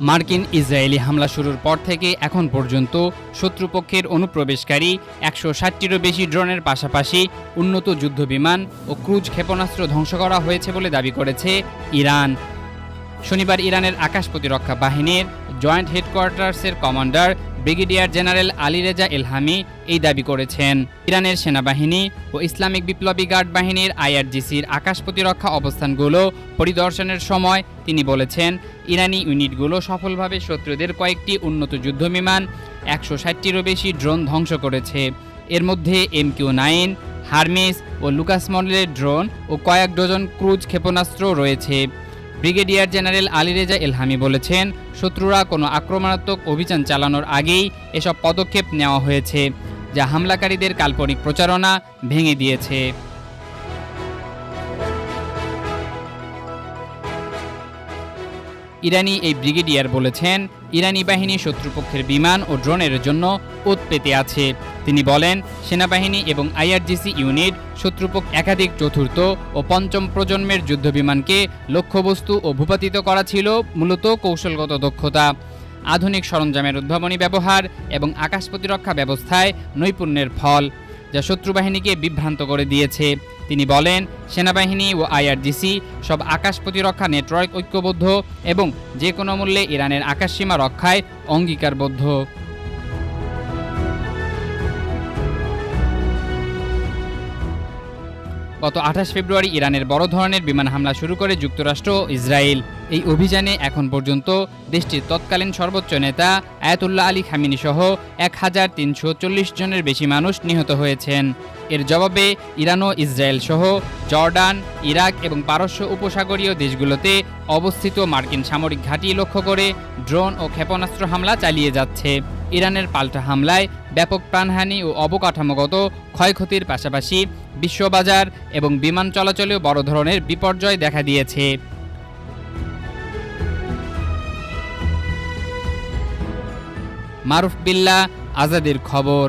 মার্কিন ইসরায়েলি হামলা শুরুর পর থেকে এখন পর্যন্ত শত্রুপক্ষের অনুপ্রবেশকারী ১৬০টিরও বেশি ড্রোনের পাশাপাশি উন্নত যুদ্ধবিমান ও ক্রুজ ক্ষেপণাস্ত্র ধ্বংস করা হয়েছে বলে দাবি করেছে ইরান। শনিবার ইরানের আকাশ প্রতিরক্ষা বাহিনীর জয়েন্ট হেডকোয়ার্টার্সের commander brigadier general Ali Reza Elhami এই দাবি করেছেন। ইরানের সেনাবাহিনী ও ইসলামিক বিপ্লবী গার্ড বাহিনীর আইআরজিসির আকাশ প্রতিরক্ষা অবস্থানগুলো পরিদর্শনের সময় তিনি বলেছেন, ইরানি ইউনিটগুলো সফলভাবে শত্রুদের কয়েকটি উন্নত যুদ্ধবিমান, ১৬০টিরও বেশি ড্রোন ধ্বংস করেছে। এর মধ্যে MQ-9, হারমিস ও লুকাস মডেলের ড্রোন ও কয়েক ডজন ক্রুজ ক্ষেপণাস্ত্র রয়েছে। ব্রিগেডিয়ার জেনারেল আলী রেজা এলহামি বলেছেন, শত্রুরা কোনো আক্রমণাত্মক অভিযান চালানোর আগেই এসব পদক্ষেপ নেওয়া হয়েছে, যা হামলাকারীদের কাল্পনিক প্রচারণা ভেঙে দিয়েছে। ইরানি এই ব্রিগেডিয়ার বলেছেন, ইরানি বাহিনী শত্রুপক্ষের বিমান ও ড্রোনের জন্য ওত পেতে আছে। তিনি বলেন, সেনাবাহিনী এবং আইআরজিসি ইউনিট শত্রুপক্ষ একাধিক চতুর্থ ও পঞ্চম প্রজন্মের যুদ্ধবিমানকে লক্ষ্যবস্তু ও ভূপাতিত করা ছিল মূলত কৌশলগত দক্ষতা, আধুনিক সরঞ্জামের উদ্ভাবনী ব্যবহার এবং আকাশ প্রতিরক্ষা ব্যবস্থায় নৈপুণ্যের ফল, যা শত্রুবাহিনীকে বিভ্রান্ত করে দিয়েছে। তিনি বলেন, সেনাবাহিনী ও আইআরজিসি সব আকাশ প্রতিরক্ষা নেটওয়ার্ক ঐক্যবদ্ধ এবং যে কোনো মূল্যে ইরানের আকাশসীমা রক্ষায় অঙ্গীকারবদ্ধ। গত ২৮ ফেব্রুয়ারি ইরানের বড় ধরনের বিমান হামলা শুরু করে যুক্তরাষ্ট্র ও ইসরায়েল। এই অভিযানে এখন পর্যন্ত দেশটির তৎকালীন সর্বোচ্চ নেতা আয়াতুল্লাহ আলী খামেনি সহ ১৩৪০ জনের বেশি মানুষ নিহত হয়েছেন। এর জবাবে ইরান ও ইসরায়েল সহ জর্ডান, ইরাক এবং পারস্য উপসাগরীয় দেশগুলোতে অবস্থিত মার্কিন সামরিক ঘাঁটি লক্ষ্য করে ড্রোন ও ক্ষেপণাস্ত্র হামলা চালিয়ে যাচ্ছে। ইরানের পাল্টা হামলায় ব্যাপক প্রাণহানি ও অবকাঠামোগত ক্ষয়ক্ষতির পাশাপাশি বিশ্ববাজার এবং বিমান চলাচলেও বড় ধরনের বিপর্যয় দেখা দিয়েছে। মারুফ বিল্লাহ, আজাদের খবর।